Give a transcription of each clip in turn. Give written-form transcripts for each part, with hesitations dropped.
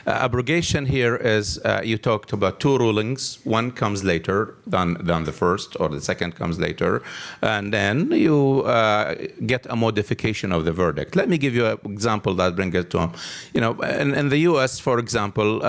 Abrogation here is, you talked about two rulings. One comes later than the first, or the second comes later, and then you get a modification of the verdict. Let me give you an example that brings it to home. You know, in the U.S., for example,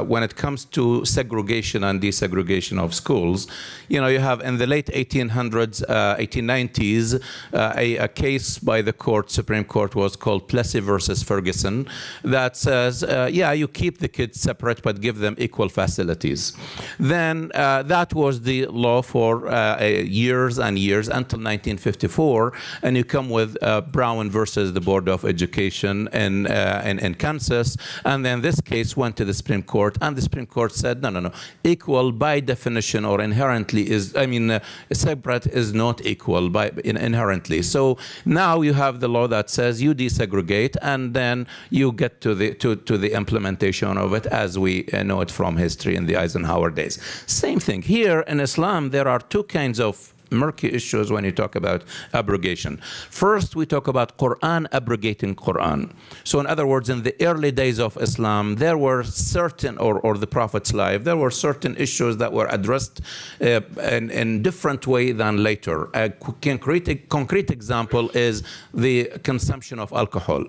when it comes to segregation and desegregation of schools, you know, you have in the late 1800s, 1890s, a case by the Supreme Court was called Plessy versus Ferguson, that says, yeah, you keep the kids separate, but give them equal facilities. Then that was the law for years and years until 1954, and you come with Brown versus the Board of Education in Kansas, and then this case went to the Supreme Court, and the Supreme Court said, no, no, no, equal by definition or inherently is, I mean, separate is not equal by inherently. So now you have the law that says you desegregate, and then you get to the implementation of it as we know it from history in the Eisenhower days. Same thing here in Islam. There are two kinds of murky issues when you talk about abrogation. First, we talk about Quran abrogating Quran. So in other words, in the early days of Islam, there were certain, or the Prophet's life, there were certain issues that were addressed in different way than later. A concrete example is the consumption of alcohol.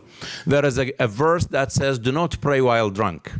There is a verse that says, do not pray while drunk.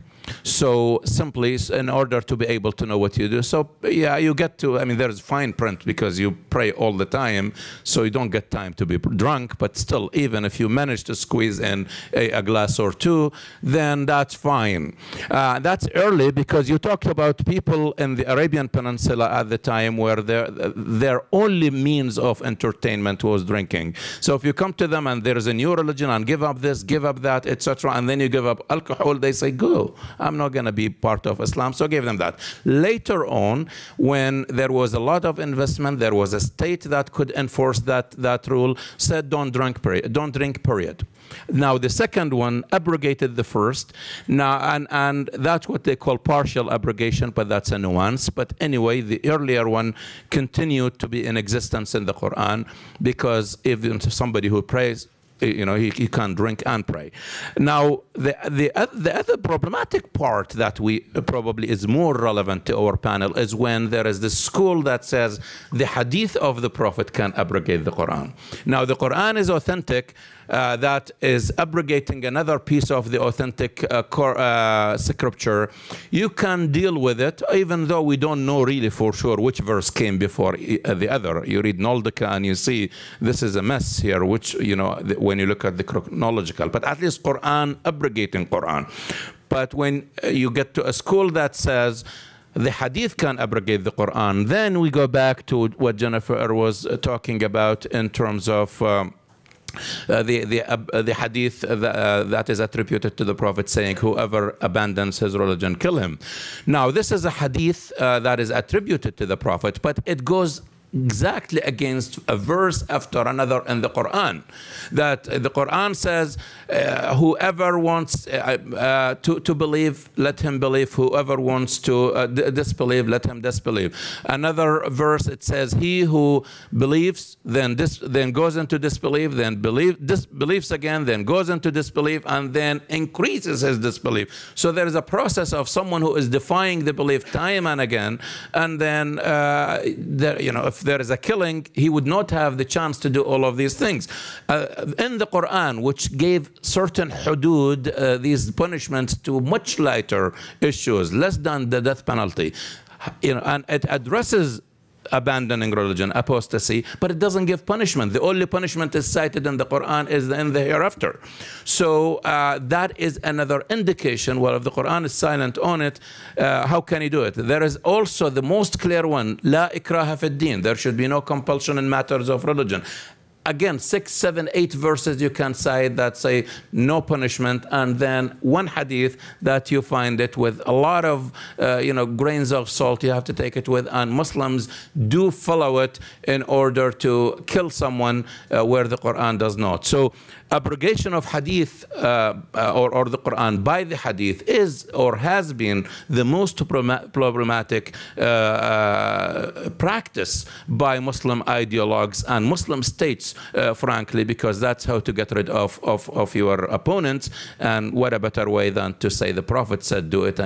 So simply, in order to be able to know what you do, so yeah, you get to, I mean, there's fine print because you pray all the time, so you don't get time to be drunk, but still, even if you manage to squeeze in a glass or two, then that's fine. That's early because you talked about people in the Arabian Peninsula at the time where their only means of entertainment was drinking. So if you come to them and there is a new religion and give up this, give up that, etc., and then you give up alcohol, they say, go. I'm not going to be part of Islam, so give them that. Later on, when there was a lot of investment, there was a state that could enforce that rule, said don't drink, period. Now, the second one abrogated the first. Now, and that's what they call partial abrogation, but that's a nuance. But anyway, the earlier one continued to be in existence in the Quran, because if somebody who prays, you know, he can't drink and pray. Now, the other problematic part that we probably is more relevant to our panel is when there is this school that says the hadith of the Prophet can abrogate the Quran. Now, the Quran is authentic. That is abrogating another piece of the authentic scripture. You can deal with it, even though we don't know really for sure which verse came before the other. You read Noldika and you see this is a mess here, which, you know, when you look at the chronological, but at least Quran abrogating Quran. But when you get to a school that says the hadith can abrogate the Quran, then we go back to what Jennifer was talking about in terms of the hadith that is attributed to the Prophet saying, whoever abandons his religion, kill him. Now, this is a hadith that is attributed to the Prophet, but it goes exactly against a verse after another in the Quran. That the Quran says, whoever wants to believe, let him believe. Whoever wants to disbelieve, let him disbelieve. Another verse, it says, he who believes, then goes into disbelief, then believes again, then goes into disbelief, and then increases his disbelief. So there is a process of someone who is defying the belief time and again, and then you know, if there is a killing, he would not have the chance to do all of these things. In the Quran, which gave certain hudud, these punishments to much lighter issues, less than the death penalty, you know, and it addresses abandoning religion, apostasy, but it doesn't give punishment. The only punishment is cited in the Quran is in the hereafter. So that is another indication. Well, if the Quran is silent on it, how can you do it? There is also the most clear one, La ikraha fi din. There should be no compulsion in matters of religion. Again, 6, 7, 8 verses you can cite that say no punishment, and then one hadith that you find it with a lot of you know, grains of salt you have to take it with, and Muslims do follow it in order to kill someone where the Quran does not. So abrogation of hadith or the Quran by the hadith is or has been the most problematic practice by Muslim ideologues and Muslim states, frankly, because that's how to get rid of your opponents. And what a better way than to say the Prophet said do it.